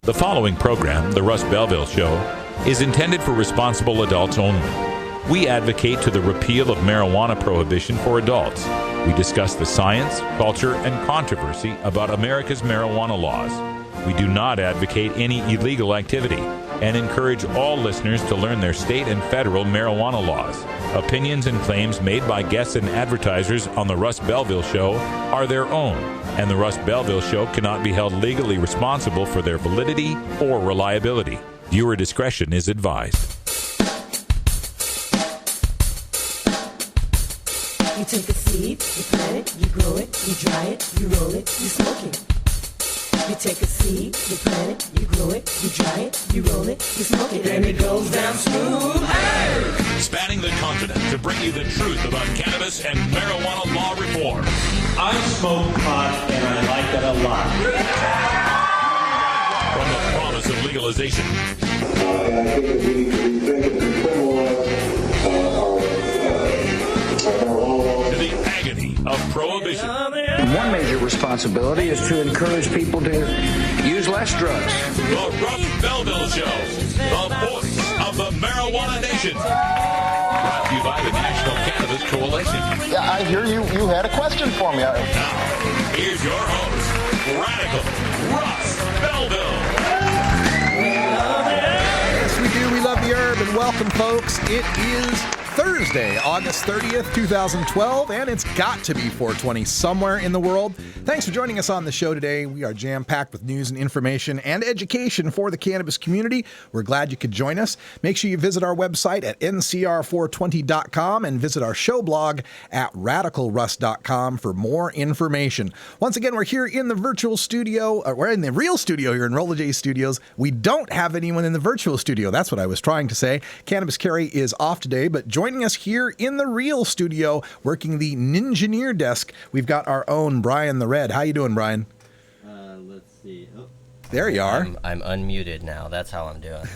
The following program, The Russ Belville Show, is intended for responsible adults only. We advocate to the repeal of marijuana prohibition for adults. We discuss the science, culture, and controversy about America's marijuana laws. We do not advocate any illegal activity and encourage all listeners to learn their state and federal marijuana laws. Opinions and claims made by guests and advertisers on The Russ Belville Show are their own, and The Russ Belville Show cannot be held legally responsible for their validity or reliability. Viewer discretion is advised. You take a seed, you plant it, you grow it, you dry it, you roll it, you smoke it. You take a seed, you plant it, you grow it, you dry it, you roll it, you smoke it, and it goes down smooth. Hey! Spanning the continent to bring you the truth about cannabis and marijuana law reform. I smoke pot and I like it a lot. From the promise of legalization. And I think that we need to rethink and decriminalize our marijuana laws. To the agony of prohibition. One major responsibility is to encourage people to use less drugs. The Russ Belville Show, the voice of the marijuana nation. Brought to you by the National Cannabis Coalition. Yeah, I hear you had a question for me. Now, here's your host, Radical Russ Belville. Yes, we do. We love the herb, and welcome, folks. It is Thursday, August 30th, 2012, and it's got to be 420 somewhere in the world. Thanks for joining us on the show today. We are jam-packed with news and information and education for the cannabis community. We're glad you could join us. Make sure you visit our website at ncr420.com and visit our show blog at radicalruss.com for more information. Once again, we're here in the virtual studio. We're in the real studio here in Rolla J Studios. We don't have anyone in the virtual studio. That's what I was trying to say. Cannabis Carry is off today, but joining us here in the real studio, working the Ninjineer desk, we've got our own Brian the Red. How you doing, Brian? Let's see. Oh. There you are. I'm unmuted now. That's how I'm doing.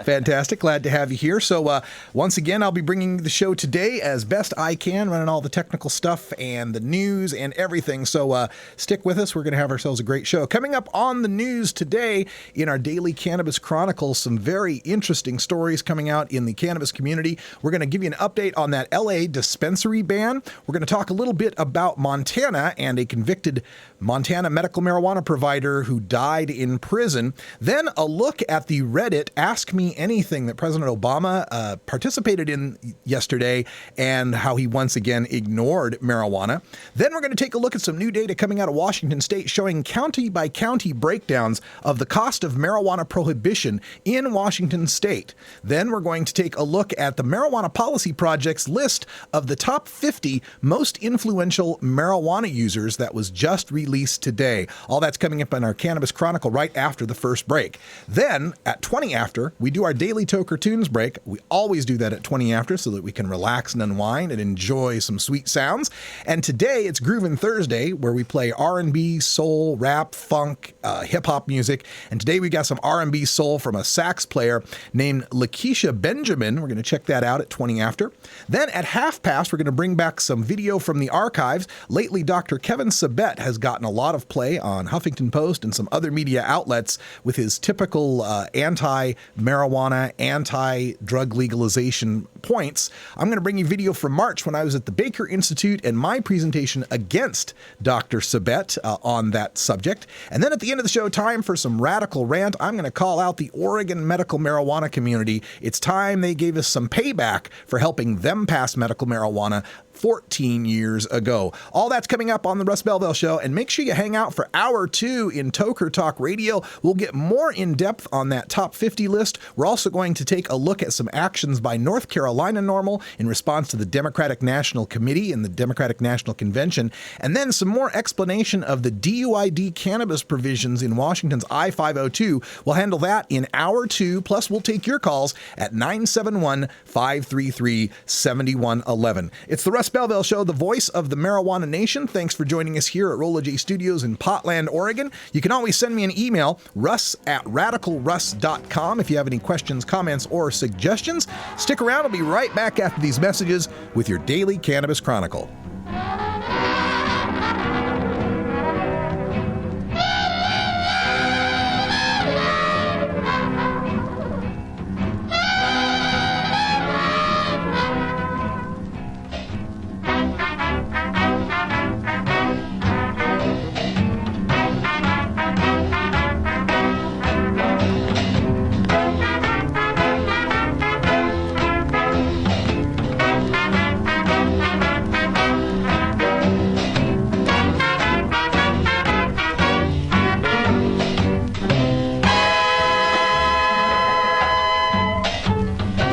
Fantastic. Glad to have you here. So once again, I'll be bringing the show today as best I can, running all the technical stuff and the news and everything. So stick with us. We're going to have ourselves a great show. Coming up on the news today in our Daily Cannabis Chronicles, some very interesting stories coming out in the cannabis community. We're going to give you an update on that LA dispensary ban. We're going to talk a little bit about Montana and a convicted Montana medical marijuana provider who died in prison. Then a look at the Reddit Ask Me Anything that President Obama participated in yesterday and how he once again ignored marijuana. Then we're going to take a look at some new data coming out of Washington State showing county by county breakdowns of the cost of marijuana prohibition in Washington State. Then we're going to take a look at the Marijuana Policy Project's list of the top 50 most influential marijuana users that was just released today. All that's coming up in our Cannabis Chronicle right after the first break. Then at 20 after, we do our daily Toker Tunes break. We always do that at 20 after so that we can relax and unwind and enjoy some sweet sounds. And today it's Groovin' Thursday, where we play R&B, soul, rap, funk, hip-hop music. And today we got some R&B soul from a sax player named Lakeisha Benjamin. We're going to check that out at 20 after. Then at half past, we're going to bring back some video from the archives. Lately, Dr. Kevin Sabet has gotten a lot of play on Huffington Post and some other media outlets with his typical anti-marijuana, anti-drug legalization points. I'm going to bring you video from March when I was at the Baker Institute and my presentation against Dr. Sabet on that subject. And then at the end of the show, time for some radical rant. I'm going to call out the Oregon medical marijuana community. It's time they gave us some payback for helping them pass medical marijuana 14 years ago. All that's coming up on the Russ Belville Show, and make sure you hang out for hour 2 in Toker Talk Radio. We'll get more in depth on that top 50 list. We're also going to take a look at some actions by North Carolina NORML in response to the Democratic National Committee and the Democratic National Convention, and then some more explanation of the DUID cannabis provisions in Washington's I-502. We'll handle that in hour 2, plus we'll take your calls at 971-533-7111. It's the Russ Belville Show, the voice of the marijuana nation. Thanks for joining us here at Rolla J Studios in Portland, Oregon. You can always send me an email, russ@radicalruss.com, if you have any questions, comments, or suggestions. Stick around. I'll be right back after these messages with your Daily Cannabis Chronicle.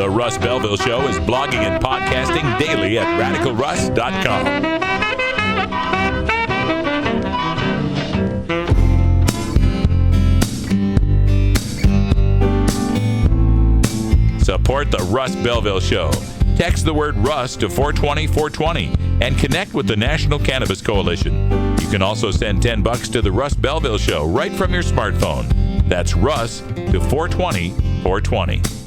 The Russ Belville Show is blogging and podcasting daily at radicalruss.com. Support the Russ Belville Show. Text the word Russ to 420-420 and connect with the National Cannabis Coalition. You can also send $10 to the Russ Belville Show right from your smartphone. That's Russ to 420-420.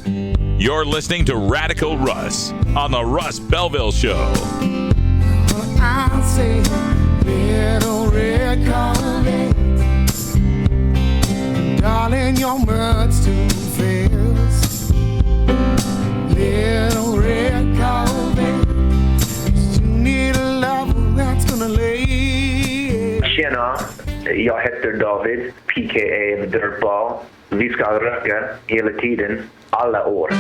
You're listening to Radical Russ on the Russ Belville Show. I'll say, little red Corvette, darling, your mud's too fast. Little red Corvette, you need a lover that's gonna lay. Tjena, jag heter David, PKA The Dirtball. Vi ska röka hela tiden, alla år.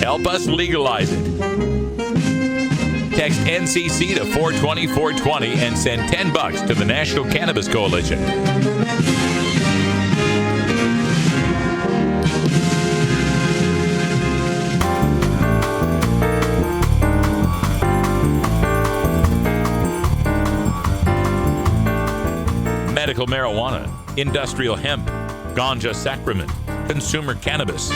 Help us legalize it. Text NCC to 420-420 and send $10 to the National Cannabis Coalition. Medical marijuana, industrial hemp, ganja sacrament, consumer cannabis.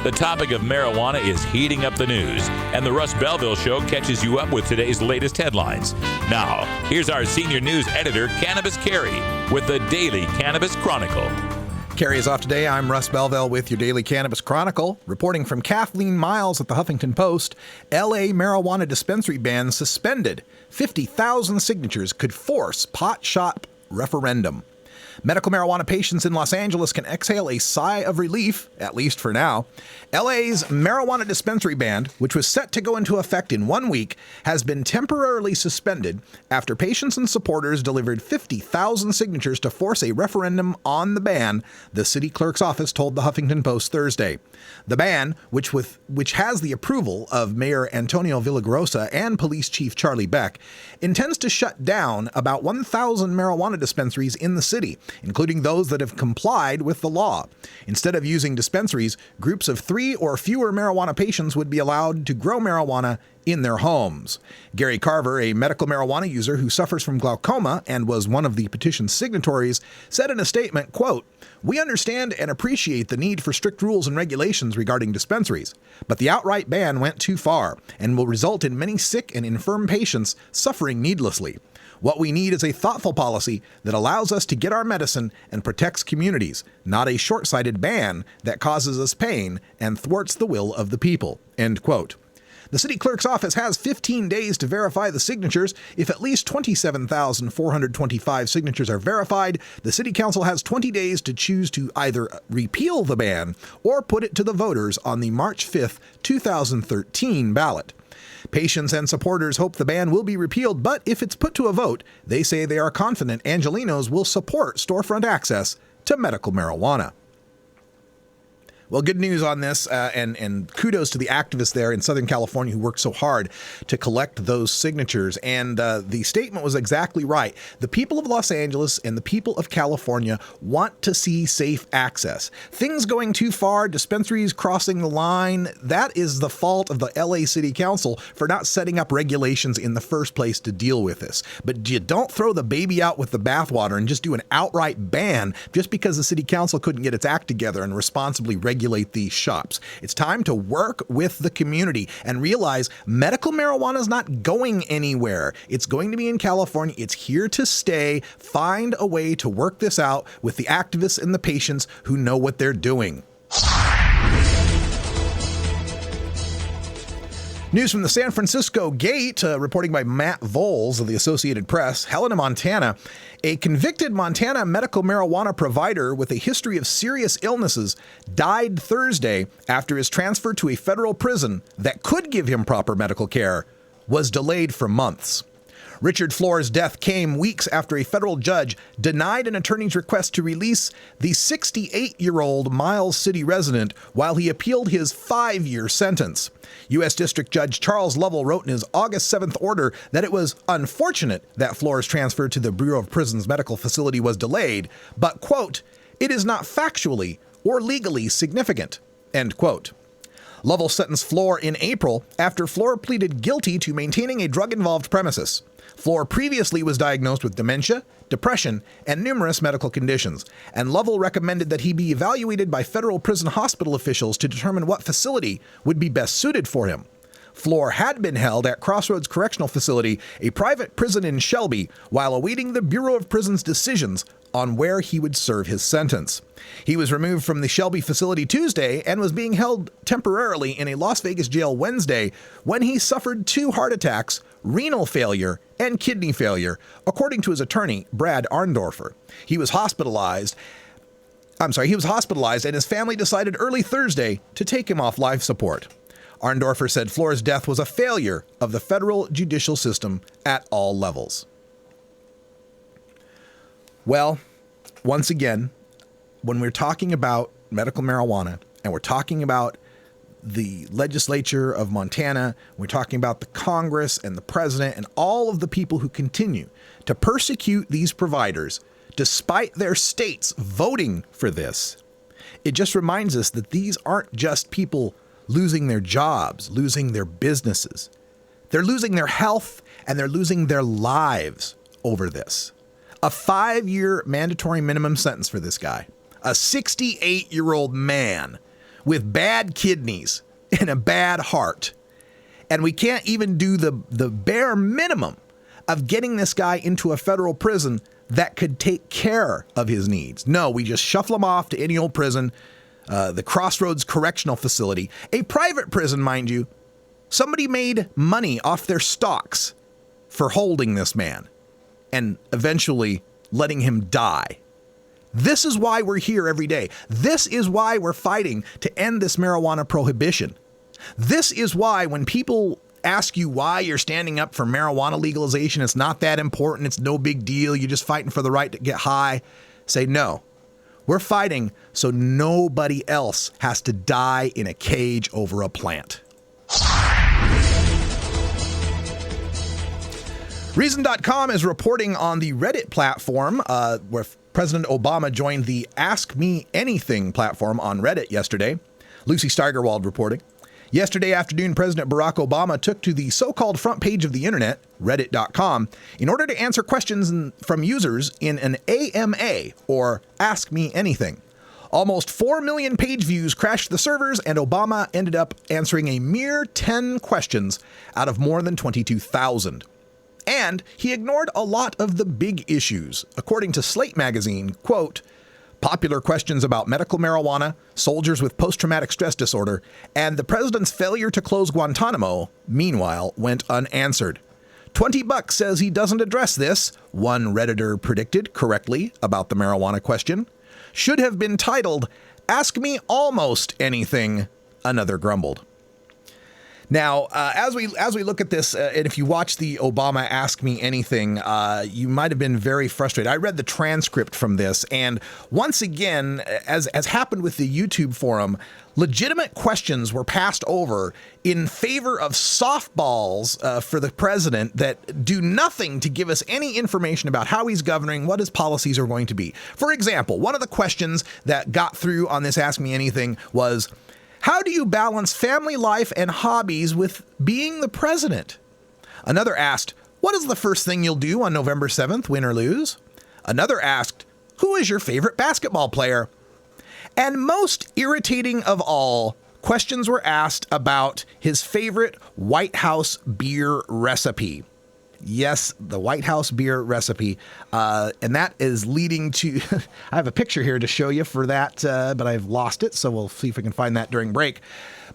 The topic of marijuana is heating up the news, and the Russ Belville Show catches you up with today's latest headlines. Now, here's our senior news editor, Cannabis Carey, with the Daily Cannabis Chronicle. Carrie is off today. I'm Russ Belville with your Daily Cannabis Chronicle. Reporting from Kathleen Miles at the Huffington Post, L.A. marijuana dispensary ban suspended. 50,000 signatures could force pot shop referendum. Medical marijuana patients in Los Angeles can exhale a sigh of relief, at least for now. LA's marijuana dispensary ban, which was set to go into effect in 1 week, has been temporarily suspended after patients and supporters delivered 50,000 signatures to force a referendum on the ban, the city clerk's office told the Huffington Post Thursday. The ban, which has the approval of Mayor Antonio Villagrosa and Police Chief Charlie Beck, intends to shut down about 1,000 marijuana dispensaries in the city, including those that have complied with the law. Instead of using dispensaries, groups of 3 or fewer marijuana patients would be allowed to grow marijuana in their homes. Gary Carver, a medical marijuana user who suffers from glaucoma and was one of the petition's signatories, said in a statement, quote, "We understand and appreciate the need for strict rules and regulations regarding dispensaries, but the outright ban went too far and will result in many sick and infirm patients suffering needlessly. What we need is a thoughtful policy that allows us to get our medicine and protects communities, not a short-sighted ban that causes us pain and thwarts the will of the people." End quote. The city clerk's office has 15 days to verify the signatures. If at least 27,425 signatures are verified, the city council has 20 days to choose to either repeal the ban or put it to the voters on the March 5th, 2013 ballot. Patients and supporters hope the ban will be repealed, but if it's put to a vote, they say they are confident Angelenos will support storefront access to medical marijuana. Well, good news on this, and kudos to the activists there in Southern California who worked so hard to collect those signatures. And the statement was exactly right. The people of Los Angeles and the people of California want to see safe access. Things going too far, dispensaries crossing the line, that is the fault of the LA City Council for not setting up regulations in the first place to deal with this. But you don't throw the baby out with the bathwater and just do an outright ban just because the City Council couldn't get its act together and responsibly regulate these shops. It's time to work with the community and realize medical marijuana is not going anywhere. It's going to be in California. It's here to stay. Find a way to work this out with the activists and the patients who know what they're doing. News from the San Francisco Gate, reporting by Matt Voles of the Associated Press. Helena, Montana. A convicted Montana medical marijuana provider with a history of serious illnesses died Thursday after his transfer to a federal prison that could give him proper medical care was delayed for months. Richard Flore's death came weeks after a federal judge denied an attorney's request to release the 68-year-old Miles City resident while he appealed his 5-year sentence. U.S. District Judge Charles Lovell wrote in his August 7th order that it was unfortunate that Flore's transfer to the Bureau of Prisons medical facility was delayed, but, quote, it is not factually or legally significant, end quote. Lovell sentenced Flore in April after Flore pleaded guilty to maintaining a drug-involved premises. Flore previously was diagnosed with dementia, depression, and numerous medical conditions, and Lovell recommended that he be evaluated by federal prison hospital officials to determine what facility would be best suited for him. Flore had been held at Crossroads Correctional Facility, a private prison in Shelby, while awaiting the Bureau of Prisons' decisions on where he would serve his sentence. He was removed from the Shelby facility Tuesday and was being held temporarily in a Las Vegas jail Wednesday when he suffered 2 heart attacks, renal failure, and kidney failure, according to his attorney, Brad Arndorfer. He was hospitalized and his family decided early Thursday to take him off life support. Arndorfer said Flore's death was a failure of the federal judicial system at all levels. Well, once again, when we're talking about medical marijuana and we're talking about the legislature of Montana, we're talking about the Congress and the president and all of the people who continue to persecute these providers despite their states voting for this, it just reminds us that these aren't just people losing their jobs, losing their businesses. They're losing their health and they're losing their lives over this. A 5-year mandatory minimum sentence for this guy. A 68-year-old man with bad kidneys and a bad heart. And we can't even do the bare minimum of getting this guy into a federal prison that could take care of his needs. No, we just shuffle him off to any old prison, the Crossroads Correctional Facility, a private prison, mind you. Somebody made money off their stocks for holding this man and eventually letting him die. This is why we're here every day. This is why we're fighting to end this marijuana prohibition. This is why when people ask you why you're standing up for marijuana legalization, it's not that important, it's no big deal, you're just fighting for the right to get high, say no. We're fighting so nobody else has to die in a cage over a plant. Reason.com is reporting on the Reddit platform where President Obama joined the Ask Me Anything platform on Reddit yesterday. Lucy Steigerwald reporting. Yesterday afternoon, President Barack Obama took to the so-called front page of the internet, Reddit.com, in order to answer questions from users in an AMA, or Ask Me Anything. Almost 4 million page views crashed the servers, and Obama ended up answering a mere 10 questions out of more than 22,000. And he ignored a lot of the big issues. According to Slate magazine, quote, popular questions about medical marijuana, soldiers with post-traumatic stress disorder, and the president's failure to close Guantanamo, meanwhile, went unanswered. $20 says he doesn't address this, one Redditor predicted correctly about the marijuana question. Should have been titled, Ask Me Almost Anything, another grumbled. Now, as we look at this, and if you watch the Obama Ask Me Anything, you might have been very frustrated. I read the transcript from this, and once again, as happened with the YouTube forum, legitimate questions were passed over in favor of softballs for the president that do nothing to give us any information about how he's governing, what his policies are going to be. For example, one of the questions that got through on this Ask Me Anything was, how do you balance family life and hobbies with being the president? Another asked, what is the first thing you'll do on November 7th, win or lose? Another asked, who is your favorite basketball player? And most irritating of all, questions were asked about his favorite White House beer recipe. Yes, the White House beer recipe. And that is leading to, I have a picture here to show you for that, but I've lost it. So we'll see if we can find that during break.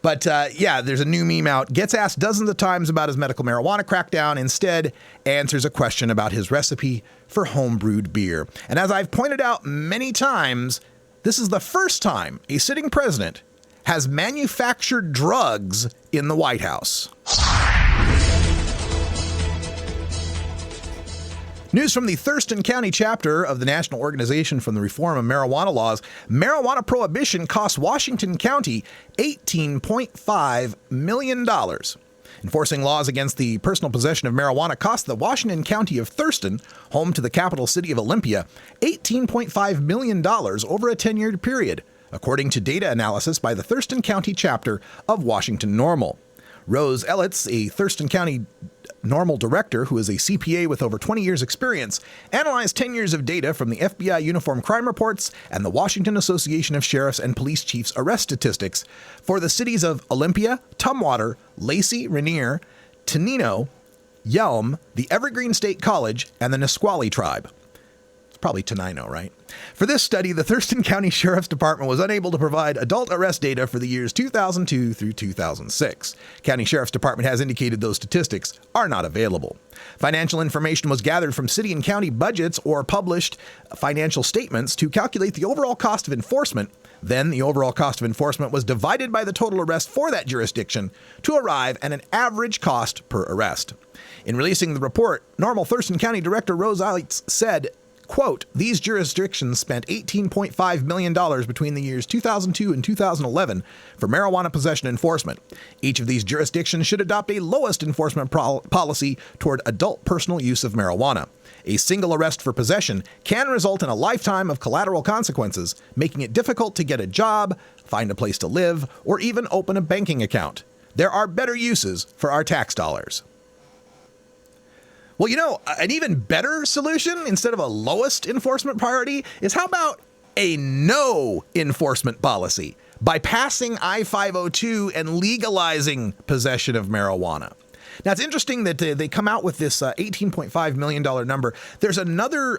But yeah, there's a new meme out. Gets asked dozens of times about his medical marijuana crackdown. Instead, answers a question about his recipe for homebrewed beer. And as I've pointed out many times, this is the first time a sitting president has manufactured drugs in the White House. News from the Thurston County chapter of the National Organization for the Reform of Marijuana Laws. Marijuana prohibition costs Washington County $18.5 million. Enforcing laws against the personal possession of marijuana cost the Washington County of Thurston, home to the capital city of Olympia, $18.5 million over a 10-year period, according to data analysis by the Thurston County chapter of Washington NORML. Rose Ellitz, a Thurston County NORML director who is a CPA with over 20 years' experience, analyzed 10 years of data from the FBI Uniform Crime Reports and the Washington Association of Sheriffs and Police Chiefs arrest statistics for the cities of Olympia, Tumwater, Lacey, Rainier, Tenino, Yelm, the Evergreen State College, and the Nisqually tribe. Probably Tenino, right? For this study, the Thurston County Sheriff's Department was unable to provide adult arrest data for the years 2002 through 2006. County Sheriff's Department has indicated those statistics are not available. Financial information was gathered from city and county budgets or published financial statements to calculate the overall cost of enforcement. Then the overall cost of enforcement was divided by the total arrest for that jurisdiction to arrive at an average cost per arrest. In releasing the report, NORML Thurston County Director Rose Ellitz said, quote, these jurisdictions spent $18.5 million between the years 2002 and 2011 for marijuana possession enforcement. Each of these jurisdictions should adopt a lowest enforcement policy toward adult personal use of marijuana. A single arrest for possession can result in a lifetime of collateral consequences, making it difficult to get a job, find a place to live, or even open a banking account. There are better uses for our tax dollars. Well, you know, an even better solution instead of a lowest enforcement priority is how about a no enforcement policy by passing I-502 and legalizing possession of marijuana. Now, it's interesting that they come out with this $18.5 million number. There's another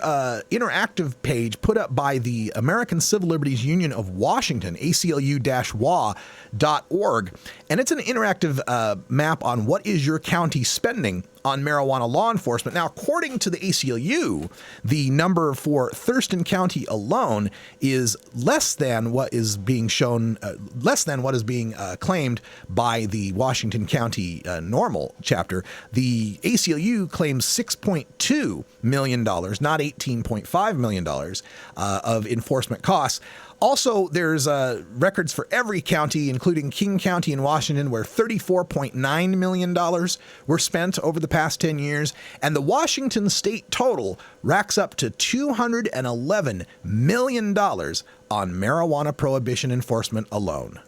interactive page put up by the American Civil Liberties Union of Washington, ACLU-WA.org, and it's an interactive map on what is your county spending on marijuana law enforcement. Now, according to the ACLU, the number for Thurston County alone is less than what is being shown, claimed by the Washington County NORML chapter. The ACLU claims $6.2 million, not $18.5 million of enforcement costs. Also, there's records for every county, including King County in Washington, where $34.9 million were spent over the past 10 years. And the Washington state total racks up to $211 million on marijuana prohibition enforcement alone.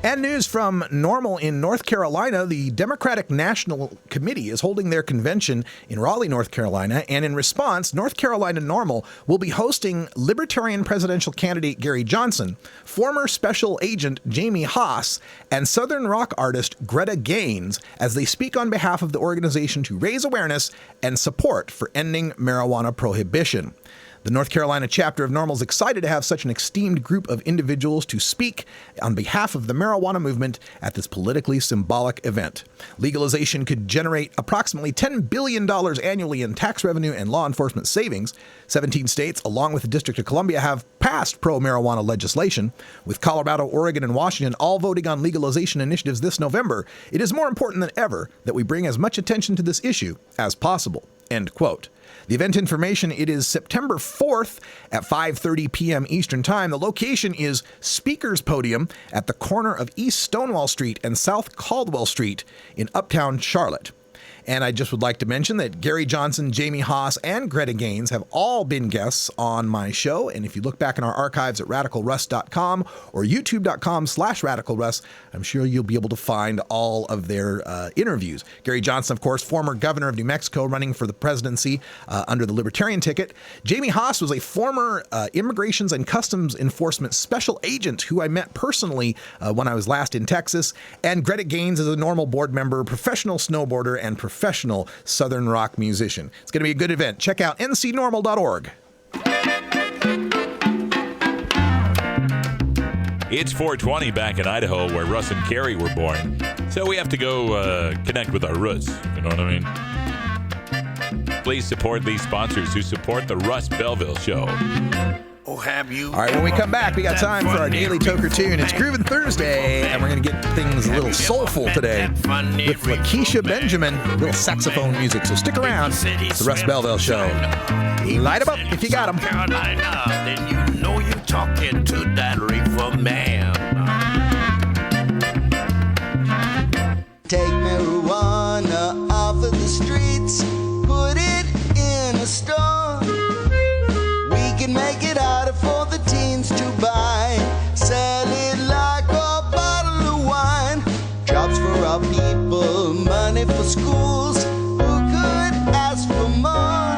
And news from NORML in North Carolina. The Democratic National Committee is holding their convention in Raleigh, North Carolina, and in response, North Carolina NORML will be hosting Libertarian presidential candidate Gary Johnson, former Special Agent Jamie Haas, and Southern rock artist Greta Gaines as they speak on behalf of the organization to raise awareness and support for ending marijuana prohibition. The North Carolina chapter of NORML is excited to have such an esteemed group of individuals to speak on behalf of the marijuana movement at this politically symbolic event. Legalization could generate approximately $10 billion annually in tax revenue and law enforcement savings. 17 states, along with the District of Columbia, have passed pro-marijuana legislation. With Colorado, Oregon, and Washington all voting on legalization initiatives this November, it is more important than ever that we bring as much attention to this issue as possible. End quote. The event information, it is September 4th at 5:30 p.m. Eastern Time. The location is Speaker's Podium at the corner of East Stonewall Street and South Caldwell Street in Uptown Charlotte. And I just would like to mention that Gary Johnson, Jamie Haas, and Greta Gaines have all been guests on my show. And if you look back in our archives at radicalruss.com or youtube.com/radicalruss, I'm sure you'll be able to find all of their interviews. Gary Johnson, of course, former governor of New Mexico, running for the presidency under the Libertarian ticket. Jamie Haas was a former Immigrations and Customs Enforcement special agent who I met personally when I was last in Texas. And Greta Gaines is a NORML board member, professional snowboarder, and professional Southern rock musician. It's going to be a good event. Check out ncnormal.org. It's 420 back in Idaho, where Russ and Carrie were born. So we have to go connect with our roots. You know what I mean? Please support these sponsors who support the Russ Belville Show. Oh, have you? All right, when we come back, we got time for our daily Toker Tune. It's Groovin' Thursday, and we're going to get things a little soulful today with Lakeisha Benjamin, a little saxophone music. So stick around. It's the Russ Belville Show. Light 'em up if you got 'em. Carolina, then you know you're talking to that reefer man. Take marijuana off of the streets, put it in a store. We can make it harder for the teens to buy. Sell it like a bottle of wine. Jobs for our people, money for schools. Who could ask for more?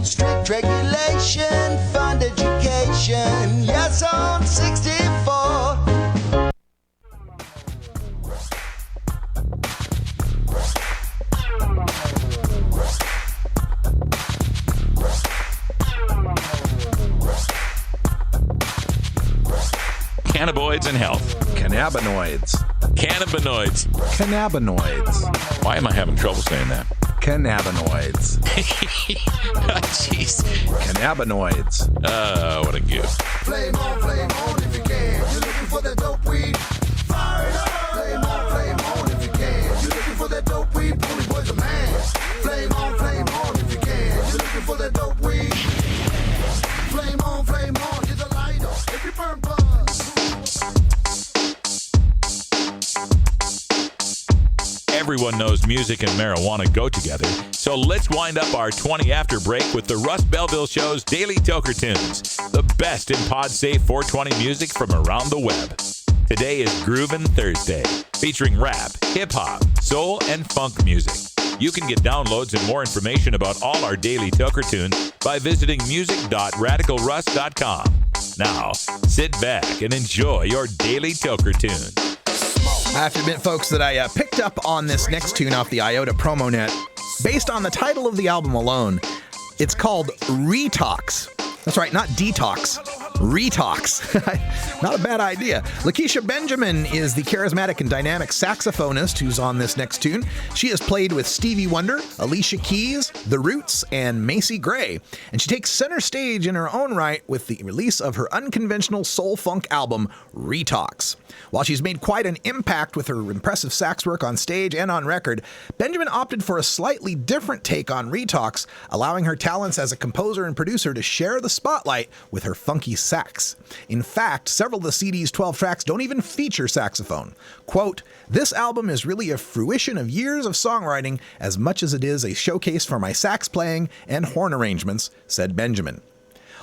Strict regulation, fund education. Yes, on 64. Cannabinoids and health. Cannabinoids. Cannabinoids. Cannabinoids. Why am I having trouble saying that? Cannabinoids. Jeez. Cannabinoids. What a goof. Flame on if you can. You're looking for that dope weed. Fire it up. Flame on if you can. You're looking for that dope weed. Pony boy's a man. Flame on if you can. You're looking for that dope weed. Flame on, you're the lighter. If you burn buzz. Everyone knows music and marijuana go together, so let's wind up our 20 after break with the Russ Belville Show's Daily Toker Tunes, the best in pod-safe 420 music from around the web. Today is Groovin' Thursday, featuring rap, hip-hop, soul, and funk music. You can get downloads and more information about all our Daily Toker Tunes by visiting music.radicalruss.com. Now, sit back and enjoy your Daily Toker Tune. I have to admit, folks, that I picked up on this next tune off the IOTA promo net based on the title of the album alone. It's called Retox. That's right, not Detox. Retox. Not a bad idea. Lakeisha Benjamin is the charismatic and dynamic saxophonist who's on this next tune. She has played with Stevie Wonder, Alicia Keys, The Roots, and Macy Gray. And she takes center stage in her own right with the release of her unconventional soul-funk album, Retox. While she's made quite an impact with her impressive sax work on stage and on record, Benjamin opted for a slightly different take on Retox, allowing her talents as a composer and producer to share the spotlight with her funky sax. In fact, several of the CD's 12 tracks don't even feature saxophone. Quote, "This album is really a fruition of years of songwriting as much as it is a showcase for my sax playing and horn arrangements," said Benjamin.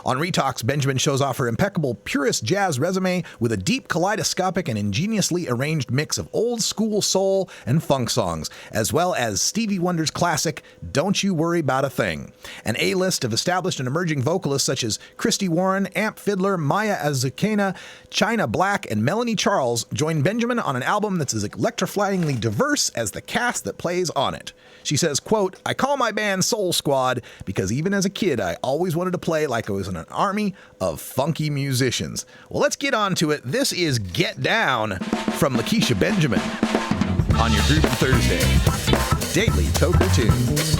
On Retox, Benjamin shows off her impeccable purist jazz resume with a deep kaleidoscopic and ingeniously arranged mix of old school soul and funk songs, as well as Stevie Wonder's classic Don't You Worry About a Thing. An A-list of established and emerging vocalists such as Christy Warren, Amp Fiddler, Maya Azucena, China Black, and Melanie Charles join Benjamin on an album that's as electrifyingly diverse as the cast that plays on it. She says, quote, "I call my band Soul Squad because even as a kid, I always wanted to play like I was in an army of funky musicians." Well, let's get on to it. This is Get Down from Lakeisha Benjamin on your Groovin' Thursday Daily Toker Tunes.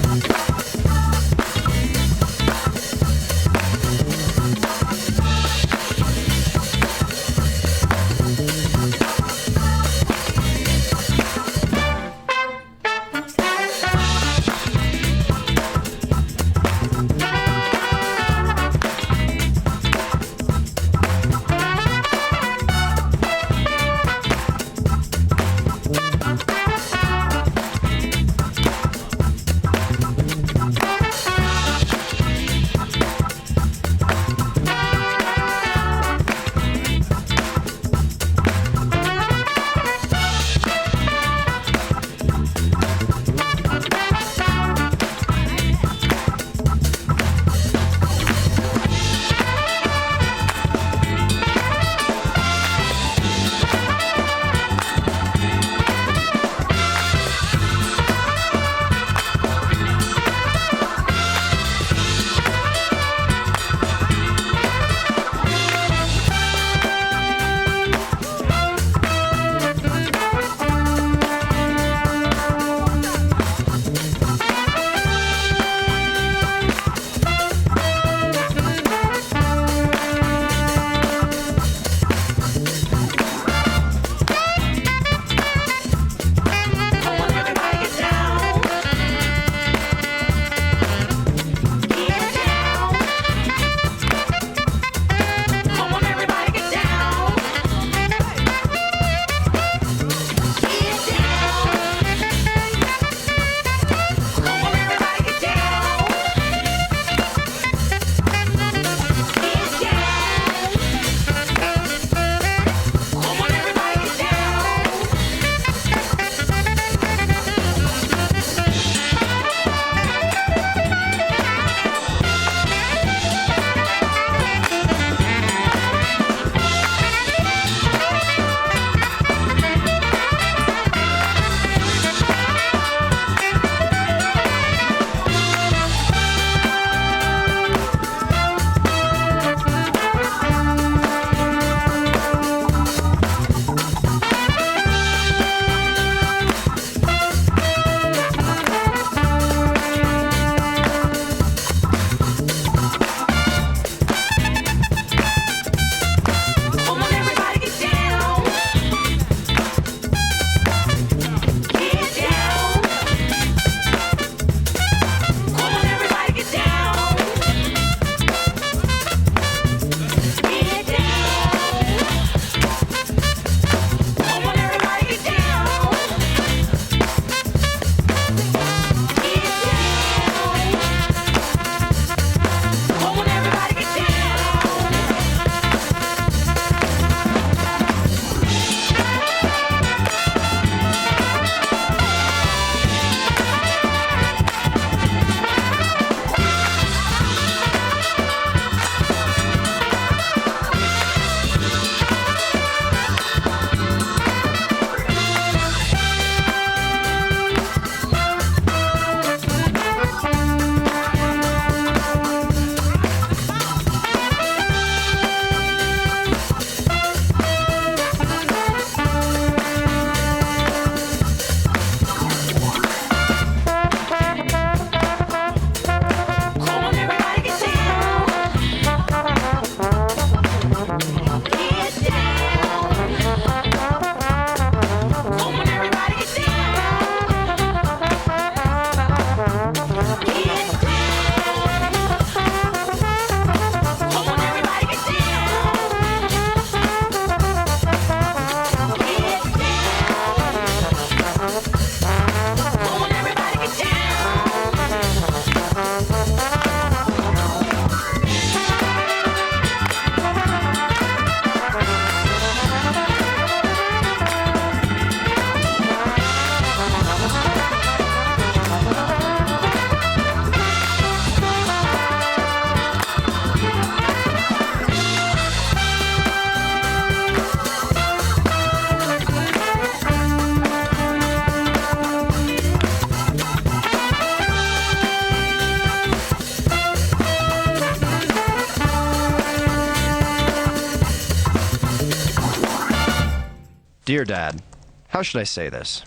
Dear Dad, how should I say this?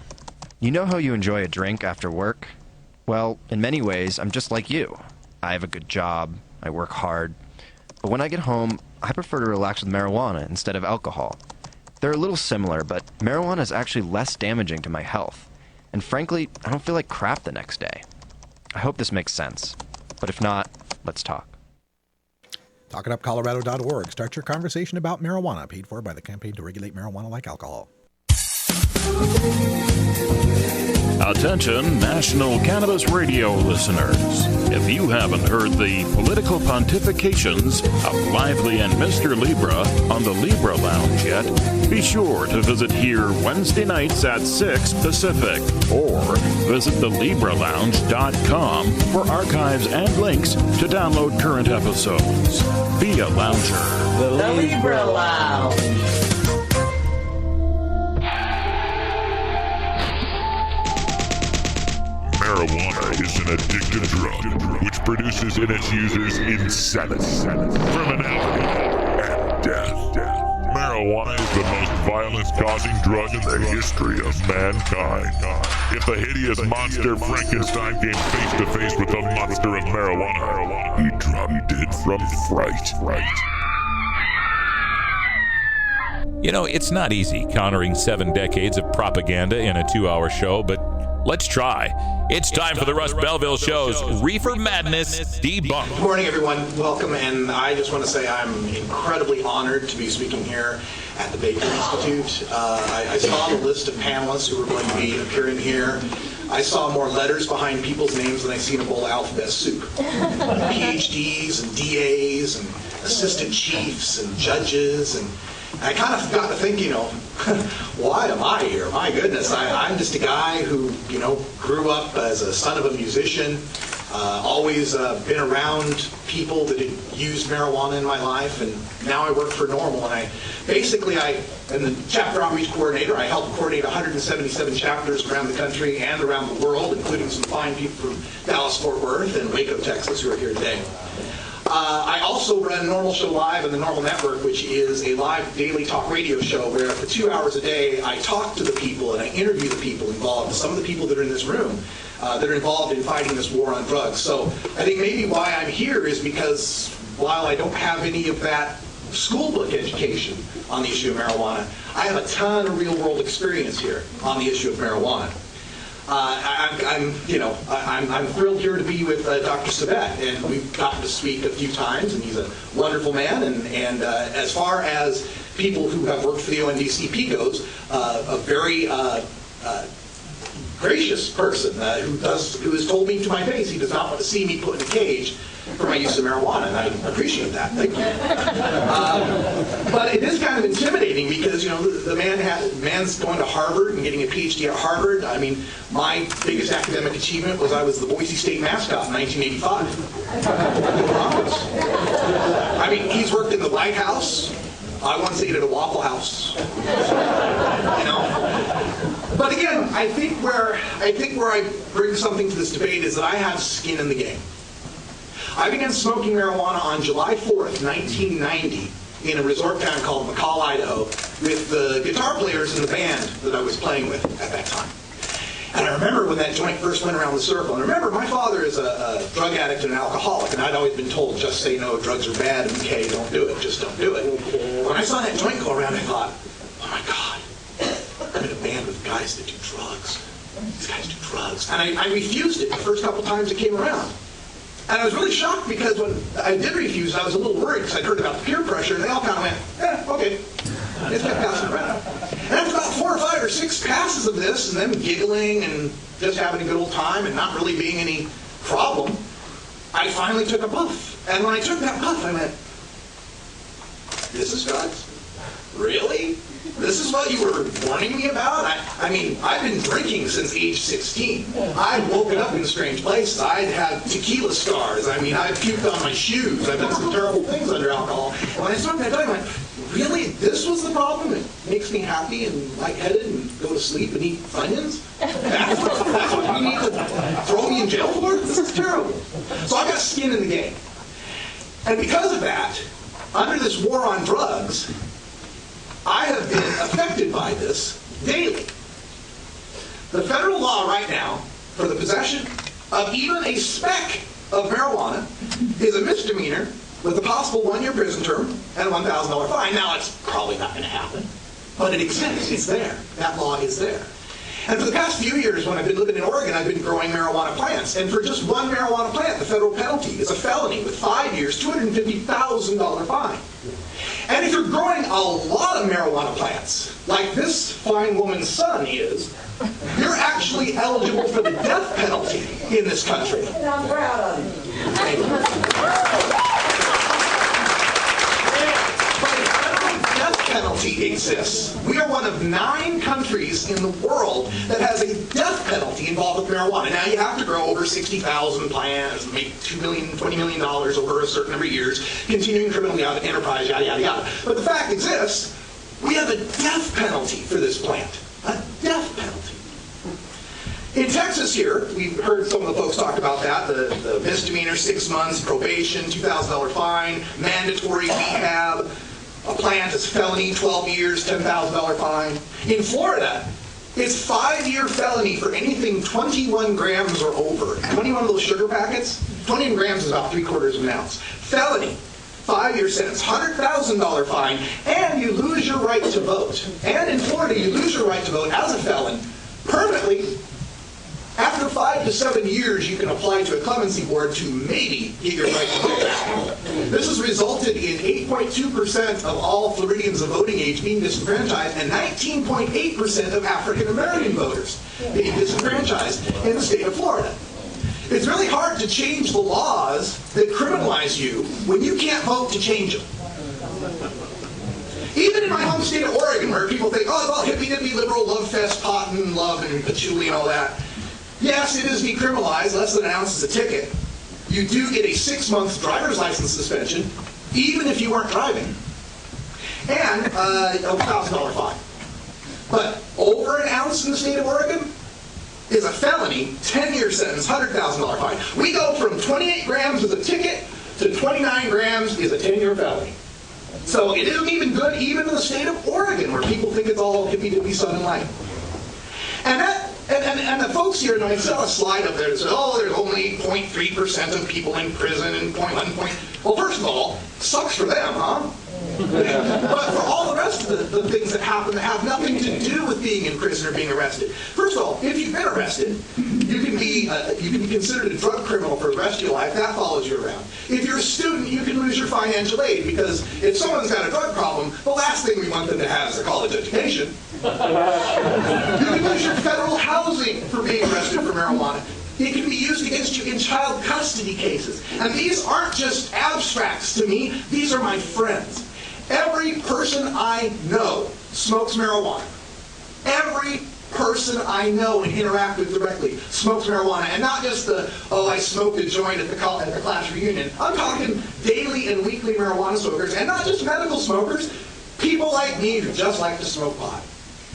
You know how you enjoy a drink after work? Well, in many ways, I'm just like you. I have a good job, I work hard, but when I get home, I prefer to relax with marijuana instead of alcohol. They're a little similar, but marijuana is actually less damaging to my health, and frankly, I don't feel like crap the next day. I hope this makes sense, but if not, let's talk. TalkItUpColorado.org. Start your conversation about marijuana, paid for by the Campaign to Regulate Marijuana Like Alcohol. Attention, National Cannabis Radio listeners. If you haven't heard the political pontifications of Lively and Mr. Libra on the Libra Lounge yet, be sure to visit here Wednesday nights at 6 Pacific or visit thelibralounge.com for archives and links to download current episodes. Be a lounger. The Libra Lounge. Marijuana is an addictive drug which produces in its users insanity, criminality, and death. Marijuana is the most violence-causing drug in the history of mankind. If the hideous monster Frankenstein came face-to-face with the monster of marijuana, he dropped dead from fright. You know, it's not easy countering 7 decades of propaganda in a 2-hour show, but let's try. It's time for the Russ Belville Show's Reefer Madness Debunked. Good morning, everyone. Welcome, and I just want to say I'm incredibly honored to be speaking here at the Baker Institute. I saw the list of panelists who were going to be appearing here. I saw more letters behind people's names than I see in a bowl of alphabet soup. PhDs and DAs and assistant chiefs and judges, and I kind of got to think, why am I here? My goodness, I'm just a guy who, grew up as a son of a musician, always been around people that had used marijuana in my life, and now I work for NORML, and I'm the chapter outreach coordinator. I help coordinate 177 chapters around the country and around the world, including some fine people from Dallas-Fort Worth and Waco, Texas, who are here today. I also run NORML Show Live on the NORML Network, which is a live daily talk radio show where for 2 hours a day I talk to the people and I interview the people involved, some of the people that are in this room that are involved in fighting this war on drugs. So I think maybe why I'm here is because while I don't have any of that school book education on the issue of marijuana, I have a ton of real world experience here on the issue of marijuana. I'm thrilled here to be with Dr. Sabet, and we've gotten to speak a few times, and he's a wonderful man. And as far as people who have worked for the ONDCP goes, a very gracious person who has told me to my face he does not want to see me put in a cage for my use of marijuana, and I appreciate that. Thank you. But it is kind of intimidating because the man's going to Harvard and getting a PhD at Harvard. I mean, my biggest academic achievement was I was the Boise State mascot in 1985. I mean, he's worked in the White House. I once ate at a Waffle House. But again, I think where I bring something to this debate is that I have skin in the game. I began smoking marijuana on July 4th, 1990, in a resort town called McCall, Idaho, with the guitar players in the band that I was playing with at that time. And I remember when that joint first went around the circle. And remember, my father is a drug addict and an alcoholic, and I'd always been told, just say no, drugs are bad, and okay, don't do it, just don't do it. When I saw that joint go around, I thought, oh my God, I'm in a band with guys that do drugs. These guys do drugs. And I refused it the first couple times it came around. And I was really shocked because when I did refuse, I was a little worried because I'd heard about the peer pressure, and they all kind of went, okay. It's kept passing around. And after about 4 or 5 or 6 passes of this, and them giggling and just having a good old time and not really being any problem, I finally took a puff. And when I took that puff, I went, this is drugs? Really? This is what you were warning me about? I mean, I've been drinking since age 16. I've woken up in strange places. I'd had tequila scars. I mean, I've puked on my shoes. I've done some terrible things under alcohol. And when I started that, I went, really? This was the problem? It makes me happy and lightheaded and go to sleep and eat Funyuns? That's what you need to throw me in jail for? This is terrible. So I got skin in the game. And because of that, under this war on drugs, I have been affected by this daily. The federal law right now for the possession of even a speck of marijuana is a misdemeanor with a possible 1-year prison term and a $1,000 fine. Now, it's probably not going to happen, but it exists. It's there. That law is there. And for the past few years, when I've been living in Oregon, I've been growing marijuana plants. And for just one marijuana plant, the federal penalty is a felony with 5 years, $250,000 fine. And if you're growing a lot of marijuana plants, like this fine woman's son is, you're actually eligible for the death penalty in this country. And I'm proud of you. Penalty exists. We are one of 9 countries in the world that has a death penalty involved with marijuana. Now, you have to grow over 60,000 plants, make $2 million, $20 million over a certain number of years, continuing criminal enterprise, yada, yada, yada. But the fact exists, we have a death penalty for this plant. A death penalty. In Texas here, we've heard some of the folks talk about that, the misdemeanor, 6 months, probation, $2,000 fine, mandatory rehab. A plant is felony, 12 years, $10,000 fine. In Florida, it's 5-year felony for anything 21 grams or over. 21 of those sugar packets, 21 grams is about 3/4 of an ounce. Felony, 5-year sentence, $100,000 fine, and you lose your right to vote. And in Florida, you lose your right to vote as a felon permanently. After 5 to 7 years, you can apply to a clemency board to maybe get your right to vote back. This has resulted in 8.2% of all Floridians of voting age being disenfranchised and 19.8% of African American voters being disenfranchised in the state of Florida. It's really hard to change the laws that criminalize you when you can't vote to change them. Even in my home state of Oregon, where people think, oh, well, hippy-dippy liberal, love fest, pot and love and patchouli and all that. Yes, it is decriminalized, less than an ounce is a ticket. You do get a 6-month driver's license suspension, even if you weren't driving. And a $1,000 fine. But over an ounce in the state of Oregon is a felony, 10-year sentence, $100,000 fine. We go from 28 grams as a ticket to 29 grams is a 10-year felony. So it isn't even good even in the state of Oregon, where people think it's all hippy-dippy sun and light. And the folks here, and I saw a slide up there that said, oh, there's only 0.3% of people in prison and 0.1. Well, first of all, sucks for them, huh? But for all the rest of the things that happen that have nothing to do with being in prison or being arrested. First of all, if you've been arrested, you can be considered a drug criminal for the rest of your life. That follows you around. If you're a student, you can lose your financial aid, because if someone's got a drug problem, the last thing we want them to have is a college education. You can lose your federal housing for being arrested for marijuana. It can be used against you in child custody cases. And these aren't just abstracts to me. These are my friends. Every person I know smokes marijuana. Every person I know and interact with directly smokes marijuana. And not just the, oh, I smoked a joint at the class reunion. I'm talking daily and weekly marijuana smokers. And not just medical smokers. People like me who just like to smoke pot.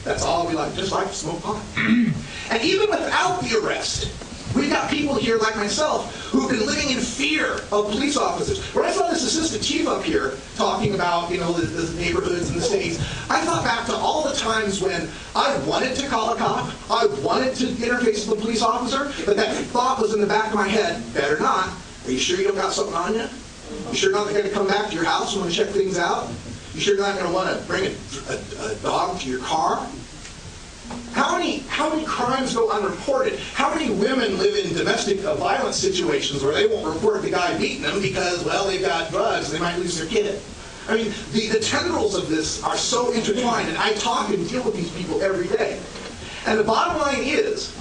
That's all we like, just like to smoke pot. And even without the arrest, we've got people here like myself who've been living in fear of police officers. When I saw this assistant chief up here talking about, the neighborhoods and the cities, I thought back to all the times when I wanted to call a cop, I wanted to interface with a police officer, but that thought was in the back of my head, better not. Are you sure you don't got something on you? You sure not going to come back to your house and want to check things out? You sure you're not going to want to bring a dog to your car? How many crimes go unreported? How many women live in domestic violence situations where they won't report the guy beating them because, well, they've got drugs, they might lose their kid? I mean, the tendrils of this are so intertwined, and I talk and deal with these people every day. And the bottom line is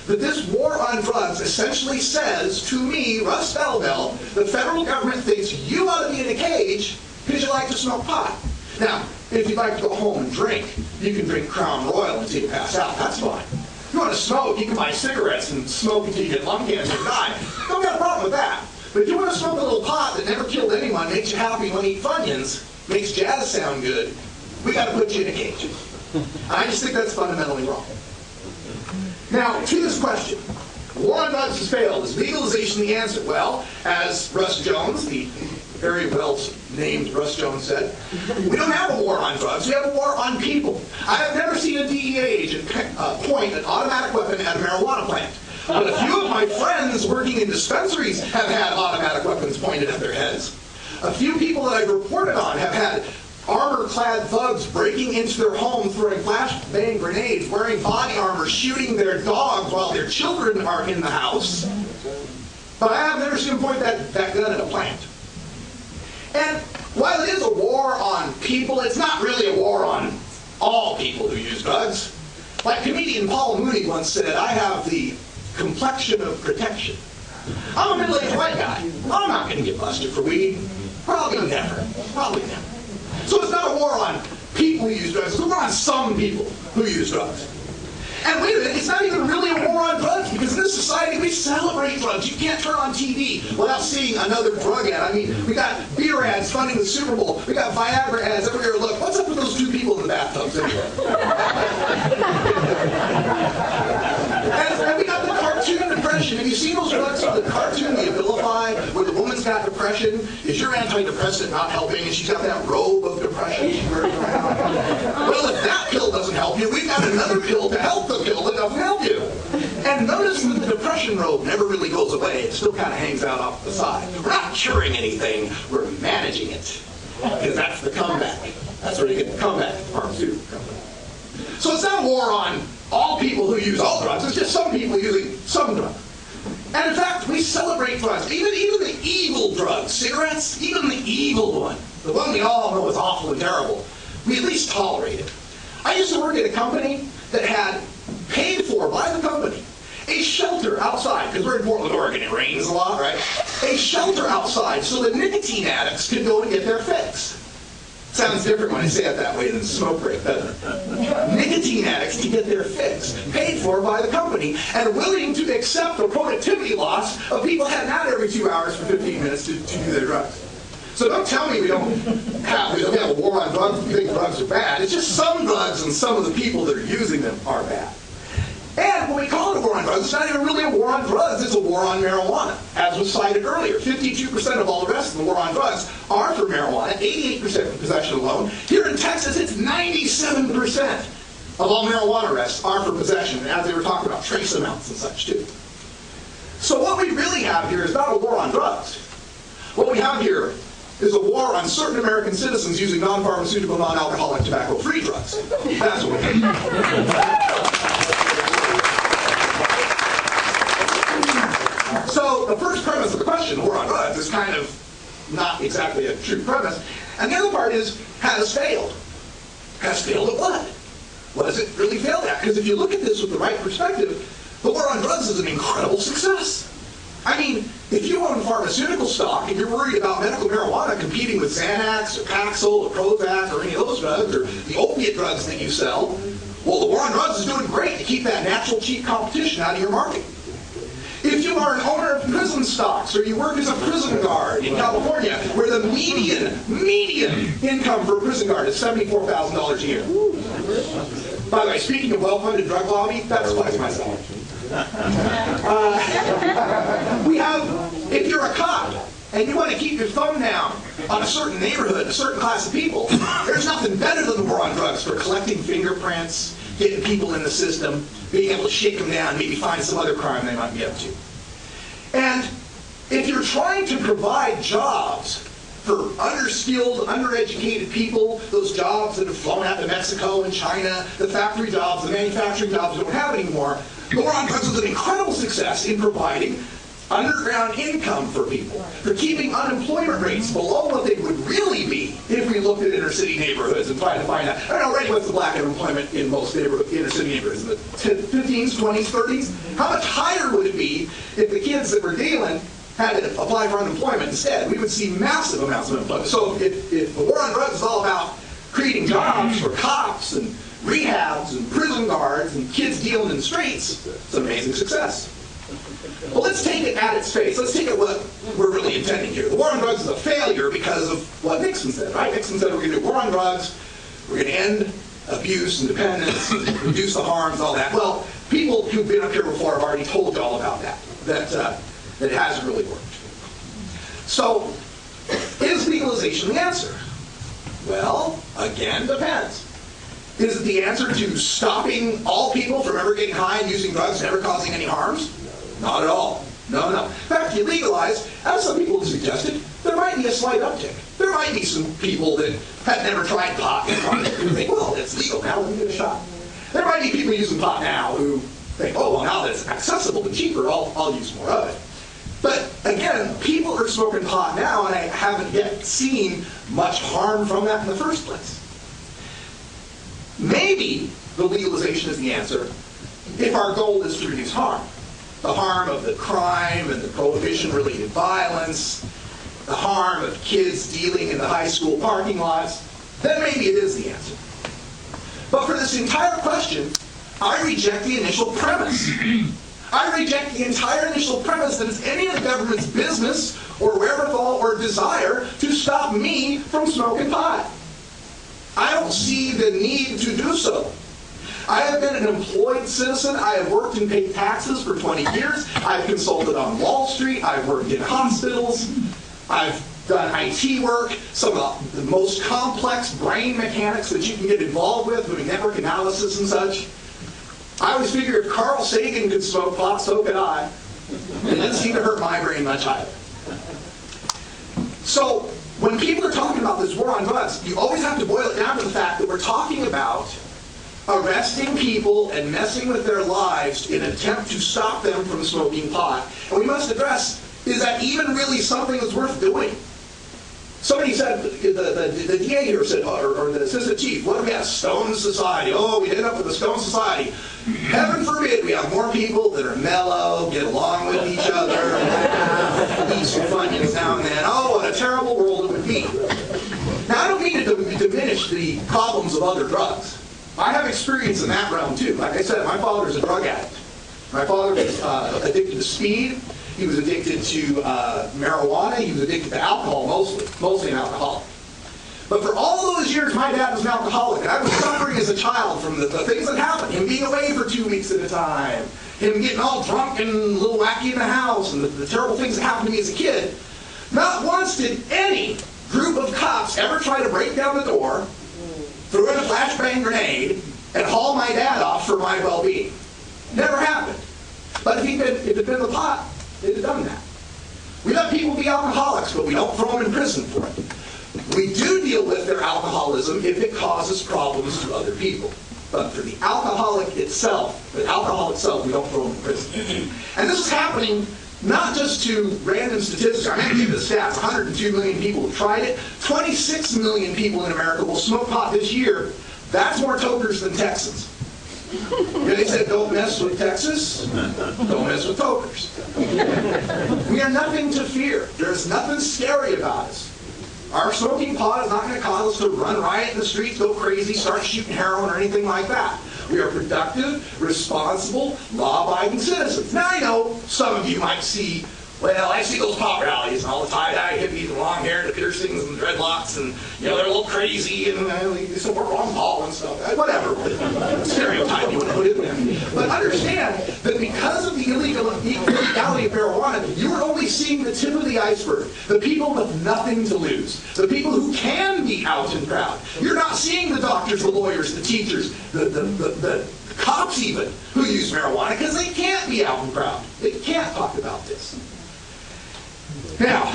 that this war on drugs essentially says to me, Russ Belville, the federal government thinks you ought to be in a cage because you like to smoke pot. Now, if you'd like to go home and drink, you can drink Crown Royal until you pass out. That's fine. If you want to smoke, you can buy cigarettes and smoke until you get lung cancer and die. Don't got a problem with that. But if you want to smoke a little pot that never killed anyone, makes you happy, want to eat Funyuns, makes jazz sound good, we got to put you in a cage. I just think that's fundamentally wrong. Now, to this question, war on drugs has failed. Is legalization the answer? Well, as Russ Jones, the very well-named Russ Jones said, we don't have a war on drugs, we have a war on people. I have never seen a DEA agent point an automatic weapon at a marijuana plant. But a few of my friends working in dispensaries have had automatic weapons pointed at their heads. A few people that I've reported on have had armor-clad thugs breaking into their home, throwing flashbang grenades, wearing body armor, shooting their dogs while their children are in the house. But I have never seen them point that gun at a plant. And while it is a war on people, it's not really a war on all people who use drugs. Like comedian Paul Mooney once said, I have the complexion of protection. I'm a middle-aged white guy. I'm not going to get busted for weed. Probably never. Probably never. So it's not a war on people who use drugs. It's a war on some people who use drugs. And wait a minute, it's not even really a war on drugs, because in this society we celebrate drugs. You can't turn on TV without seeing another drug ad. I mean, we got beer ads funding the Super Bowl. We got Viagra ads everywhere. Look, what's up with those two people in the bathtubs anyway? And we got the cartoon depression. Have you seen those drugs from the cartoon, the Abilify, where the woman's got depression? Is your antidepressant not helping? And she's got that robe of depression she's wearing around. Well, if that pill doesn't help you, we've got another pill to help the pill that doesn't help you. And notice that the depression robe never really goes away. It still kind of hangs out off the side. We're not curing anything. We're managing it. Because that's the comeback. That's where you get the comeback, the pharmaceutical company. So it's not a war on all people who use all drugs. It's just some people using some drugs. And in fact, we celebrate drugs. Even the evil drugs, cigarettes, even the evil one, the one we all know is awful and terrible, we at least tolerate it. I used to work at a company that had paid for by the company a shelter outside, because we're in Portland, Oregon, it rains a lot, right? A shelter outside so that nicotine addicts could go and get their fix. Sounds different when I say it that way than smoke break, doesn't it? Nicotine addicts to get their fix, paid for by the company, and willing to accept the productivity loss of people heading out every 2 hours for 15 minutes to do their drugs. So don't tell me we don't have a war on drugs. We think drugs are bad. It's just some drugs and some of the people that are using them are bad. And when we call it a war on drugs, it's not even really a war on drugs. It's a war on marijuana. As was cited earlier, 52% of all arrests in the war on drugs are for marijuana, 88% for possession alone. Here in Texas, it's 97% of all marijuana arrests are for possession, and as they were talking about, trace amounts and such too. So what we really have here is not a war on drugs. What we have here is a war on certain American citizens using non-pharmaceutical, non-alcoholic, tobacco-free drugs. That's what we have. So the first premise of the question, war on drugs, is kind of not exactly a true premise. And the other part is, has failed. Has failed at what? What has it really failed at? Because if you look at this with the right perspective, the war on drugs is an incredible success. I mean, if you own pharmaceutical stock and you're worried about medical marijuana competing with Xanax or Paxil or Prozac or any of those drugs or the opiate drugs that you sell, well, the war on drugs is doing great to keep that natural cheap competition out of your market. If you are an owner of prison stocks or you work as a prison guard in California, where the median income for a prison guard is $74,000 a year. By the way, speaking of well-funded drug lobby, that supplies my salary. We have, if you're a cop and you want to keep your thumb down on a certain neighborhood, a certain class of people, there's nothing better than the war on drugs for collecting fingerprints, getting people in the system, being able to shake them down, maybe find some other crime they might be up to. And if you're trying to provide jobs for underskilled, undereducated people, those jobs that have flown out to Mexico and China, the factory jobs, the manufacturing jobs we don't have anymore, the war on drugs is an incredible success in providing underground income for people, for keeping unemployment rates below what they would really be if we looked at inner city neighborhoods and tried to find out. I don't know already what's the black unemployment in most inner city neighborhoods, in the 15s, 20s, 30s. How much higher would it be if the kids that were dealing had to apply for unemployment instead? We would see massive amounts of unemployment. So if the war on drugs is all about creating jobs for cops and rehabs and prison guards and kids dealing in the streets, it's an amazing success. Well, let's take it at its face. Let's take it what we're really intending here. The war on drugs is a failure because of what Nixon said, right? Nixon said we're going to do war on drugs, we're going to end abuse and dependence, reduce the harms, all that. Well, people who've been up here before have already told you all about that it hasn't really worked. So, is legalization the answer? Well, again, depends. Is it the answer to stopping all people from ever getting high and using drugs, never causing any harms? Not at all. No, no. In fact, if you legalize, as some people have suggested, there might be a slight uptick. There might be some people that have never tried pot and think, well, it's legal now, let me give it a shot. There might be people using pot now who think, oh, well, now that it's accessible and cheaper, I'll use more of it. But again, people are smoking pot now, and I haven't yet seen much harm from that in the first place. Maybe the legalization is the answer if our goal is to reduce harm. The harm of the crime and the prohibition-related violence, the harm of kids dealing in the high school parking lots, then maybe it is the answer. But for this entire question, I reject the initial premise. I reject the entire initial premise that it's any of the government's business or wherewithal or desire to stop me from smoking pot. I don't see the need to do so. I have been an employed citizen. I have worked and paid taxes for 20 years. I've consulted on Wall Street. I've worked in hospitals. I've done IT work, some of the most complex brain mechanics that you can get involved with, doing network analysis and such. I always figure if Carl Sagan could smoke pot, so could I. It didn't seem to hurt my brain much either. So when people are talking about this war on drugs, you always have to boil it down to the fact that we're talking about arresting people and messing with their lives in an attempt to stop them from smoking pot. And we must address, is that even really something that's worth doing? Somebody said, the DA here said, or the assistant chief, what if we have stone society? Oh, we end up with a stone society. Heaven forbid we have more people that are mellow, get along with each other, eat some Funyuns now and then. Oh, what a terrible world it would be. Now, I don't mean to diminish the problems of other drugs. I have experience in that realm, too. Like I said, my father's a drug addict. My father was addicted to speed. He was addicted to marijuana. He was addicted to alcohol, mostly an alcoholic. But for all those years, my dad was an alcoholic, and I was suffering as a child from the things that happened. Him being away for 2 weeks at a time, him getting all drunk and a little wacky in the house, and the terrible things that happened to me as a kid. Not once did any group of cops ever try to break down the door, throw in a flashbang grenade, and haul my dad off for my well-being. Never happened. But if it had been the pot, they'd have done that. We let people be alcoholics, but we don't throw them in prison for it. We do deal with their alcoholism if it causes problems to other people. But for the alcohol itself, we don't throw them in prison. And this is happening not just to random statistics. I'm going to give you the stats. 102 million people have tried it. 26 million people in America will smoke pot this year. That's more tokers than Texans. They said, don't mess with Texas, don't mess with tokers. We are nothing to fear. There's nothing scary about us. Our smoking pot is not going to cause us to run riot in the streets, go crazy, start shooting heroin or anything like that. We are productive, responsible, law-abiding citizens. Now I know some of you might see, well, I see those pot rallies and all the tie-dye hippies and long hair and the piercings and the dreadlocks and, they're a little crazy and they support Ron Paul and stuff. Whatever. Stereotype you want to put in there. But understand that because of the illegality of marijuana, you are only seeing the tip of the iceberg. The people with nothing to lose. The people who can be out and proud. You're not seeing the doctors, the lawyers, the teachers, the cops even, who use marijuana because they can't be out and proud. They can't talk about this. Now,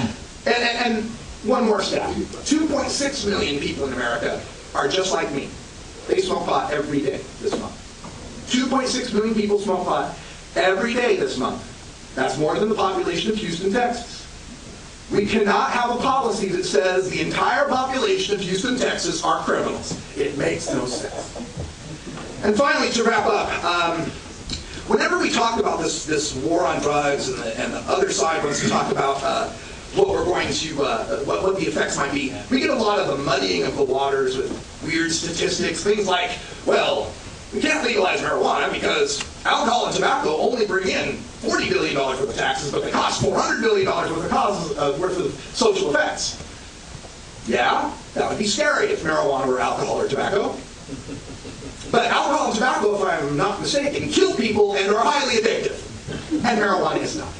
and one more stat. 2.6 million people in America are just like me. They smoke pot every day this month. 2.6 million people smoke pot every day this month. That's more than the population of Houston, Texas. We cannot have a policy that says the entire population of Houston, Texas are criminals. It makes no sense. And finally, to wrap up, whenever we talk about this war on drugs and the other side wants to talk about what we're going to, what the effects might be, we get a lot of the muddying of the waters with weird statistics, things like, well, we can't legalize marijuana because alcohol and tobacco only bring in $40 billion worth of taxes, but they cost $400 billion worth of social effects. Yeah, that would be scary if marijuana were alcohol or tobacco. But alcohol and tobacco, if I'm not mistaken, kill people and are highly addictive. And marijuana is not.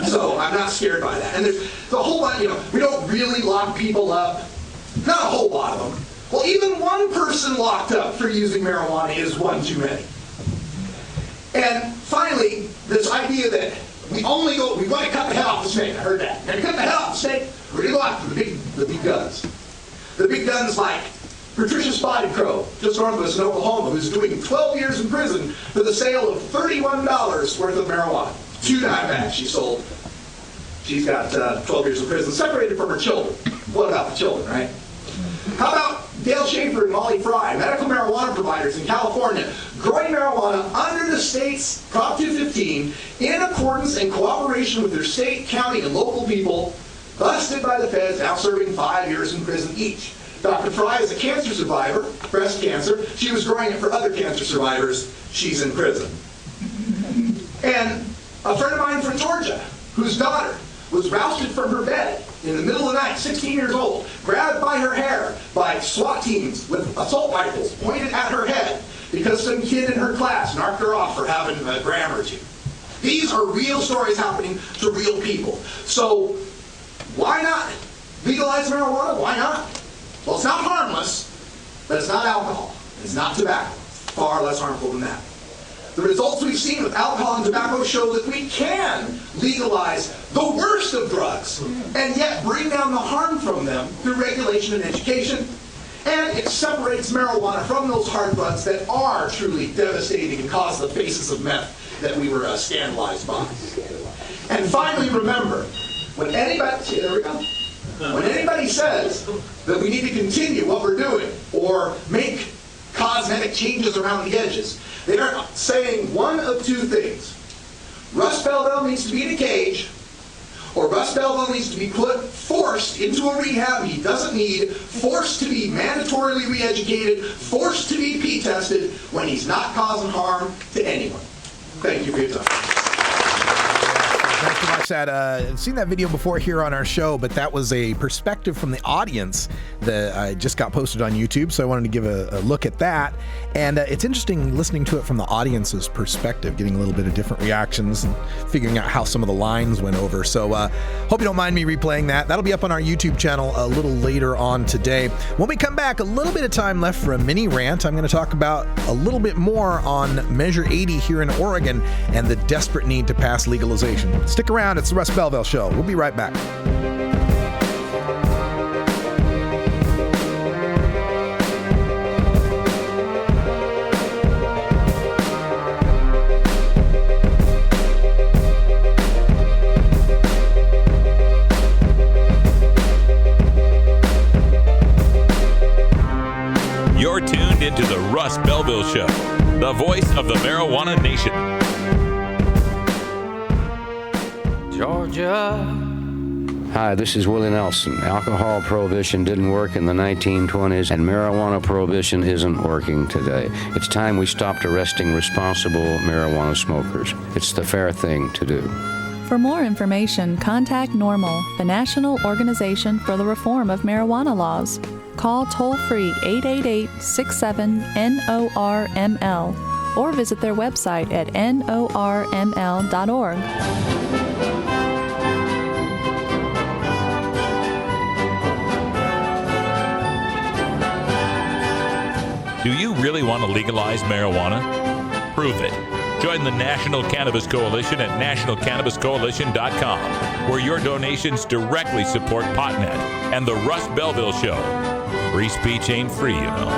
So I'm not scared by that. And there's a whole lot, we don't really lock people up. Not a whole lot of them. Well, even one person locked up for using marijuana is one too many. And finally, this idea that we want to cut the head off the snake. I heard that. We're going to cut the head off the snake. We're going to go after the big guns. The big guns like Patricia Spotted Crow, just north of us in Oklahoma, who's doing 12 years in prison for the sale of $31 worth of marijuana. 2 dime bags she sold. She's got 12 years in prison, separated from her children. What about the children, right? How about Dale Schaefer and Molly Fry, medical marijuana providers in California, growing marijuana under the state's Prop 215 in accordance and cooperation with their state, county, and local people, busted by the feds, now serving 5 years in prison each. Dr. Fry is a cancer survivor, breast cancer. She was growing it for other cancer survivors. She's in prison. And a friend of mine from Georgia, whose daughter was rousted from her bed in the middle of the night, 16 years old, grabbed by her hair by SWAT teams with assault rifles pointed at her head because some kid in her class knocked her off for having a gram or two. These are real stories happening to real people. So why not legalize marijuana? Why not? Well, it's not harmless, but it's not alcohol. It's not tobacco. It's far less harmful than that. The results we've seen with alcohol and tobacco show that we can legalize the worst of drugs and yet bring down the harm from them through regulation and education. And it separates marijuana from those hard drugs that are truly devastating and cause the faces of meth that we were scandalized by. And finally, remember, when anybody says that we need to continue what we're doing or make cosmetic changes around the edges, they are saying one of two things. Russ Belville needs to be in a cage, or Russ Belville needs to be forced into a rehab he doesn't need, forced to be mandatorily re-educated, forced to be P-tested when he's not causing harm to anyone. Thank you for your time. Thanks so much, Sad. I've seen that video before here on our show, but that was a perspective from the audience that I just got posted on YouTube, so I wanted to give a look at that. And it's interesting listening to it from the audience's perspective, getting a little bit of different reactions and figuring out how some of the lines went over. So hope you don't mind me replaying that. That'll be up on our YouTube channel a little later on today. When we come back, a little bit of time left for a mini rant. I'm going to talk about a little bit more on Measure 80 here in Oregon and the desperate need to pass legalization. Stick around. It's the Russ Belville Show. We'll be right back. You're tuned into the Russ Belville Show, the voice of the marijuana nation. Georgia. Hi, this is Willie Nelson. Alcohol prohibition didn't work in the 1920s, and marijuana prohibition isn't working today. It's time we stopped arresting responsible marijuana smokers. It's the fair thing to do. For more information, contact NORML, the National Organization for the Reform of Marijuana Laws. Call toll-free 888-67-NORML or visit their website at norml.org. Do you really want to legalize marijuana? Prove it. Join the National Cannabis Coalition at nationalcannabiscoalition.com, where your donations directly support PotNet and the Russ Belville Show. Free speech ain't free, you know.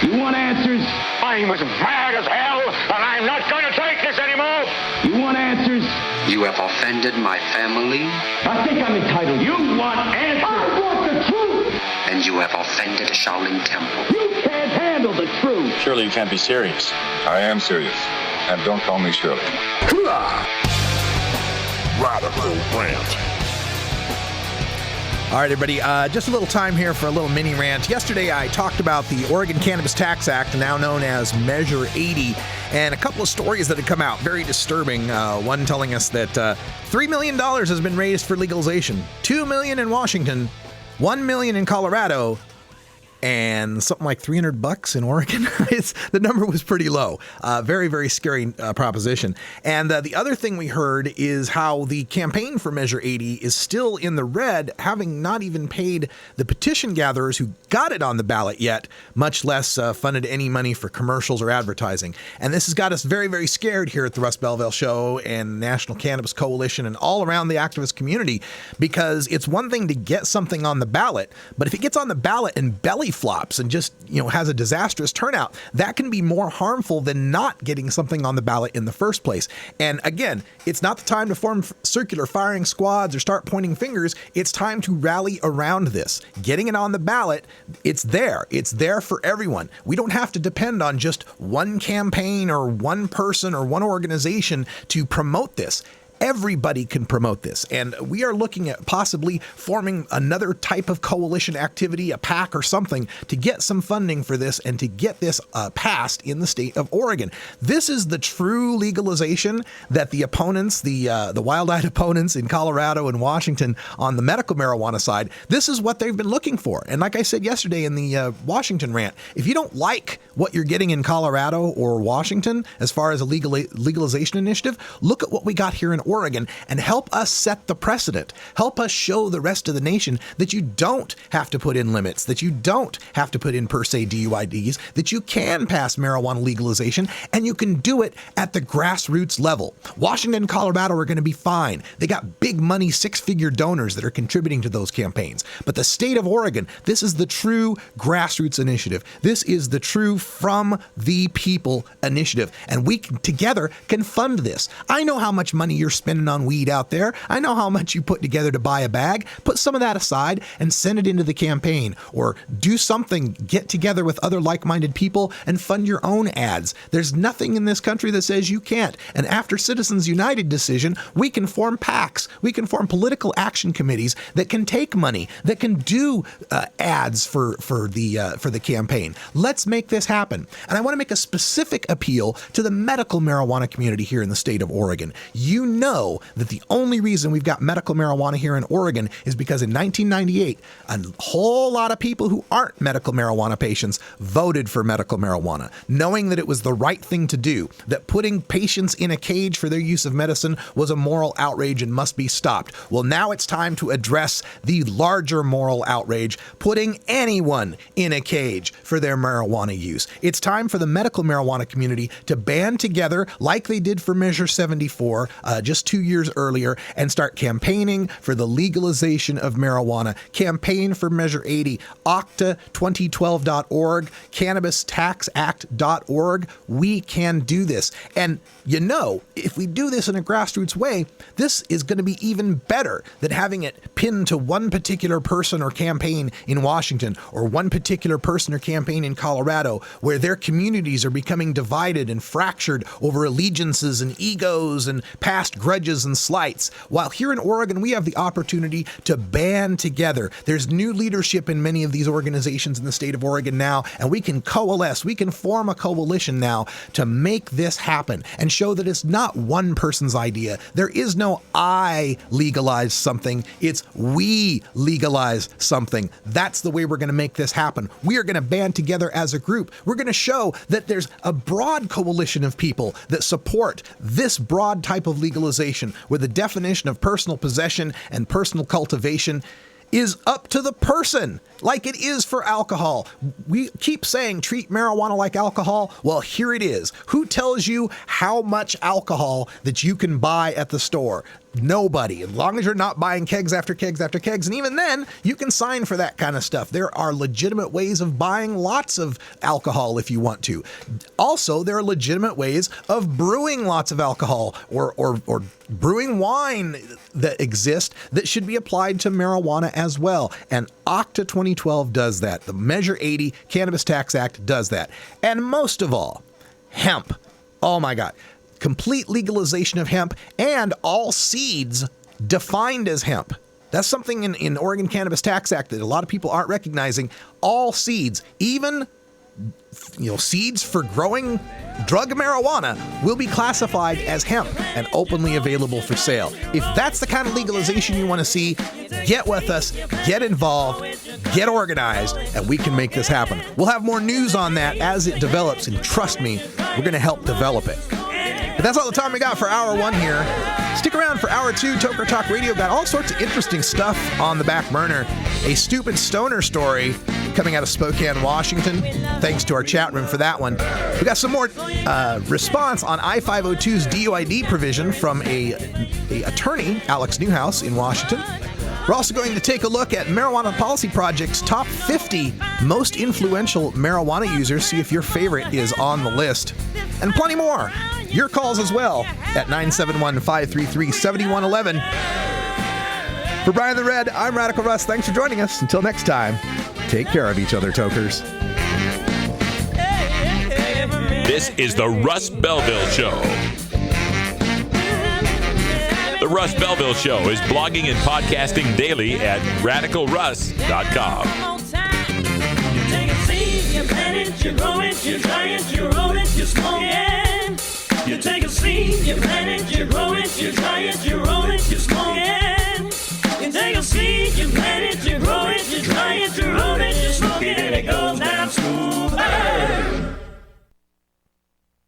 You want answers? I'm as mad as hell, and I'm not going to take this anymore. You want answers? You have offended my family. I think I'm entitled. You want answers? I want the truth. And you have offended Shaolin Temple. You can't handle the truth. Surely you can't be serious. I am serious. And don't call me Shirley. Radical rant. All right, everybody, just a little time here for a little mini rant. Yesterday, I talked about the Oregon Cannabis Tax Act, now known as Measure 80, and a couple of stories that had come out, very disturbing. One telling us that $3 million has been raised for legalization, $2 million in Washington, $1 million in Colorado, and something like $300 in Oregon. The number was pretty low. Very, very scary proposition. And the other thing we heard is how the campaign for Measure 80 is still in the red, having not even paid the petition gatherers who got it on the ballot yet, much less funded any money for commercials or advertising. And this has got us very, very scared here at the Russ Belville Show and National Cannabis Coalition and all around the activist community, because it's one thing to get something on the ballot, but if it gets on the ballot and belly flops and just, has a disastrous turnout, that can be more harmful than not getting something on the ballot in the first place. And again, it's not the time to form circular firing squads or start pointing fingers. It's time to rally around this. Getting it on the ballot, it's there. It's there for everyone. We don't have to depend on just one campaign or one person or one organization to promote this. Everybody can promote this, and we are looking at possibly forming another type of coalition activity, a PAC or something, to get some funding for this and to get this passed in the state of Oregon. This is the true legalization that the opponents, the wild-eyed opponents in Colorado and Washington on the medical marijuana side, this is what they've been looking for. And like I said yesterday in the Washington rant, if you don't like what you're getting in Colorado or Washington as far as a legalization initiative, look at what we got here in Oregon and help us set the precedent. Help us show the rest of the nation that you don't have to put in limits, that you don't have to put in per se DUIDs, that you can pass marijuana legalization, and you can do it at the grassroots level. Washington and Colorado are going to be fine. They got big money, six-figure donors that are contributing to those campaigns. But the state of Oregon, this is the true grassroots initiative. This is the true from the people initiative. And we together can fund this. I know how much money you're spending on weed out there. I know how much you put together to buy a bag. Put some of that aside and send it into the campaign, or do something, get together with other like-minded people and fund your own ads. There's nothing in this country that says you can't. And after Citizens United decision, we can form PACs. We can form political action committees that can take money, that can do ads for the campaign. Let's make this happen. And I want to make a specific appeal to the medical marijuana community here in the state of Oregon. You know that the only reason we've got medical marijuana here in Oregon is because in 1998, a whole lot of people who aren't medical marijuana patients voted for medical marijuana, knowing that it was the right thing to do, that putting patients in a cage for their use of medicine was a moral outrage and must be stopped. Well, now it's time to address the larger moral outrage, putting anyone in a cage for their marijuana use. It's time for the medical marijuana community to band together like they did for Measure 74, just 2 years earlier, and start campaigning for the legalization of marijuana. Campaign for Measure 80, octa2012.org, cannabistaxact.org. We can do this. And if we do this in a grassroots way, this is going to be even better than having it pinned to one particular person or campaign in Washington, or one particular person or campaign in Colorado, where their communities are becoming divided and fractured over allegiances and egos and past grudges and slights. While here in Oregon, we have the opportunity to band together. There's new leadership in many of these organizations in the state of Oregon now, and we can coalesce. We can form a coalition now to make this happen and show that it's not one person's idea. There is no I legalize something. It's we legalize something. That's the way we're going to make this happen. We are going to band together as a group. We're going to show that there's a broad coalition of people that support this broad type of legalization, where the definition of personal possession and personal cultivation is up to the person, like it is for alcohol. We keep saying treat marijuana like alcohol. Well, here it is. Who tells you how much alcohol that you can buy at the store? Nobody, as long as you're not buying kegs after kegs after kegs. And even then, you can sign for that kind of stuff. There are legitimate ways of buying lots of alcohol if you want to. Also, there are legitimate ways of brewing lots of alcohol or brewing wine that exist that should be applied to marijuana as well. And Octa 2012 does that. The Measure 80 Cannabis Tax Act does that. And most of all, hemp. Oh my God. Complete legalization of hemp and all seeds defined as hemp. That's something in the Oregon Cannabis Tax Act that a lot of people aren't recognizing. All seeds, even seeds for growing drug marijuana will be classified as hemp and openly available for sale. If that's the kind of legalization you want to see, get with us, get involved, get organized, and we can make this happen. We'll have more news on that as it develops, and trust me, we're going to help develop it. But that's all the time we got for Hour 1 here. Stick around for Hour 2. Toker Talk Radio got all sorts of interesting stuff on the back burner. A stupid stoner story coming out of Spokane, Washington. Thanks to our chat room for that one. We got some more response on I-502's DUID provision from a attorney, Alex Newhouse, in Washington. We're also going to take a look at Marijuana Policy Project's top 50 most influential marijuana users, see if your favorite is on the list, and plenty more. Your calls as well at 971-533-7111. For Brian the Red, I'm Radical Russ. Thanks for joining us. Until next time, take care of each other, tokers. This is the Russ Belville Show. The Russ Belville Show is blogging and podcasting daily at radicalruss.com. You take a seed, you plant it, you grow it, you dry it, you roll it, you smoke it. You take a seed, you plant it, you grow it, you dry it, you roll it, you smoke it. You take a seed, you plant it, you grow it, you dry it, you roll it, you smoke it, and it goes down smooth.